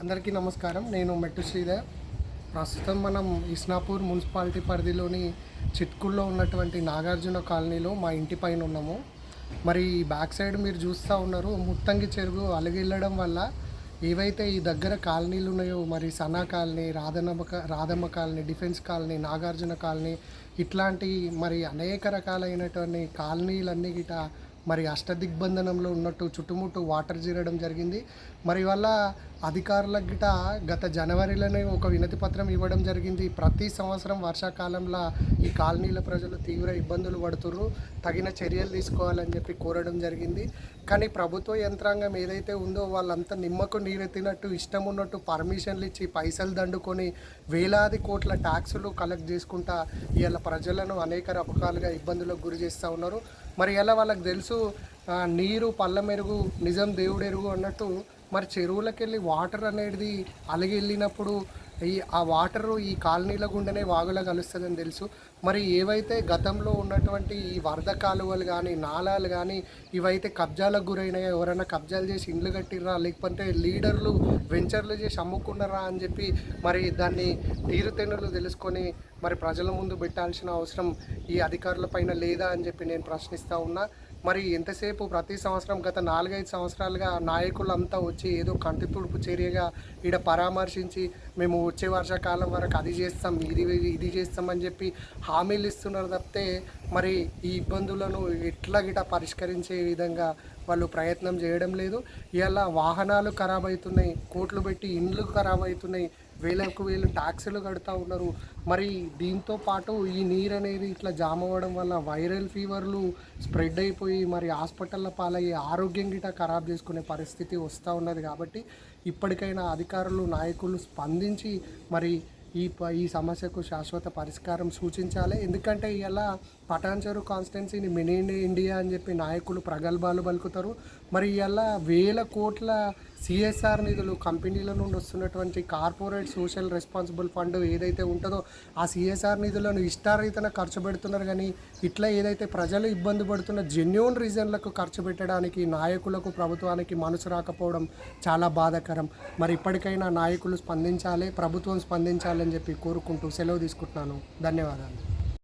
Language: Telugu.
అందరికీ నమస్కారం. నేను మెట్టు శ్రీధర్. ప్రస్తుతం మనం ఇస్నాపూర్ మున్సిపాలిటీ పరిధిలోని చిట్కుల్లో ఉన్నటువంటి నాగార్జున కాలనీలో మా ఇంటి పైన ఉన్నాము. మరి ఈ బ్యాక్ సైడ్ మీరు చూస్తూ ఉన్నారు, ముత్తంగి చెరువు అలగిల్లడం వల్ల ఏవైతే ఈ దగ్గర కాలనీలు ఉన్నాయో, మరి Sana colony, Radhamma colony, defence colony, Nagarjuna colony, ఇట్లాంటి మరి అనేక రకాలైనటువంటి కాలనీలన్నీ గిట మరి అష్టదిగ్బంధనంలో ఉన్నట్టు చుట్టుముట్టు వాటర్ జీరడం జరిగింది. మరి వల్ల అధికారులకు గిట గత జనవరిలోనే ఒక వినతి పత్రం ఇవ్వడం జరిగింది. ప్రతి సంవత్సరం వర్షాకాలంలో ఈ కాలనీల ప్రజలు తీవ్ర ఇబ్బందులు పడుతుర్రు, తగిన చర్యలు తీసుకోవాలని చెప్పి కోరడం జరిగింది. కానీ ప్రభుత్వ యంత్రాంగం ఏదైతే ఉందో వాళ్ళంతా నిమ్మకు నీరెత్తినట్టు ఇష్టం ఉన్నట్టు పర్మిషన్లు ఇచ్చి పైసలు దండుకొని వేలాది కోట్ల ట్యాక్సులు కలెక్ట్ చేసుకుంటా ఇవాళ ప్రజలను అనేక రకాలుగా ఇబ్బందులకు గురి చేస్తూ ఉన్నారు. మరి ఎలా వాళ్ళకి తెలుసు, నీరు పళ్ళ మెరుగు నిజం దేవుడెరుగు అన్నట్టు మరి చెరువులకు వెళ్ళి వాటర్ అనేది అలిగి వెళ్ళినప్పుడు ఆ వాటరు ఈ కాలనీల గుండెనే వాగులా కలుస్తుందని తెలుసు. మరి ఏవైతే గతంలో ఉన్నటువంటి ఈ వరద కాలువలు కానీ నాలాలు కానీ ఇవైతే కబ్జాలకు గురైనాయో, ఎవరైనా కబ్జాలు చేసి ఇండ్లు కట్టిర్రా, లేకపోతే లీడర్లు వెంచర్లు చేసి అమ్ముకున్నారా అని చెప్పి మరి దాన్ని తీరుతెన్నులు తెలుసుకొని మరి ప్రజల ముందు పెట్టాల్సిన అవసరం ఈ అధికారుల పైన లేదా అని చెప్పి నేను ప్రశ్నిస్తూ ఉన్నా. మరి ఎంతసేపు ప్రతి సంవత్సరం గత 4-5 సంవత్సరాలుగా నాయకులంతా వచ్చి ఏదో కంటి తుడుపు చర్యగా ఈడ పరామర్శించి మేము వచ్చే వర్షాకాలం వరకు అది చేస్తాం, ఇది చేస్తామని చెప్పి హామీలు ఇస్తున్నారు తప్పితే మరి ఈ ఇబ్బందులను ఎట్లా గిట పరిష్కరించే విధంగా వాళ్ళు ప్రయత్నం చేయడం లేదు. ఇలా వాహనాలు ఖరాబ్ అవుతున్నాయి, కోట్లు పెట్టి ఇండ్లు ఖరాబ్ అవుతున్నాయి, వేలకు వేలు ట్యాక్సులు కడుతూ ఉన్నారు. మరి దీంతో పాటు ఈ నీరు అనేది ఇట్లా జామ్ అవ్వడం వల్ల వైరల్ ఫీవర్లు స్ప్రెడ్ అయిపోయి మరి హాస్పిటల్ల పాలయ్యి ఆరోగ్యం గిట ఖరాబ్ చేసుకునే పరిస్థితి వస్తూ ఉన్నది. కాబట్టి ఇప్పటికైనా అధికారులు, నాయకులు స్పందించి మరి ఈ సమస్యకు శాశ్వత పరిష్కారం సూచించాలి. ఎందుకంటే ఇలా పటాన్చెరు కాన్స్టిట్యున్సీని మినీ ఇండియా అని చెప్పి నాయకులు ప్రగల్భాలు పలుకుతారు. మరి ఇలా వేల కోట్ల సిఎస్ఆర్ నిధులు కంపెనీల నుండి వస్తున్నటువంటి కార్పొరేట్ సోషల్ రెస్పాన్సిబుల్ ఫండ్ ఏదైతే ఉంటుందో ఆ సిఎస్ఆర్ నిధులను ఇష్టారీతన ఖర్చు పెడుతున్నారు. కానీ ఇట్లా ఏదైతే ప్రజలు ఇబ్బంది పడుతున్న జెన్యూన్ రీజన్లకు ఖర్చు పెట్టడానికి నాయకులకు, ప్రభుత్వానికి మనసు రాకపోవడం చాలా బాధాకరం. మరి ఇప్పటికైనా నాయకులు స్పందించాలి, ప్రభుత్వం స్పందించాలని చెప్పి కోరుకుంటూ సెలవు తీసుకుంటున్నాను. ధన్యవాదాలు.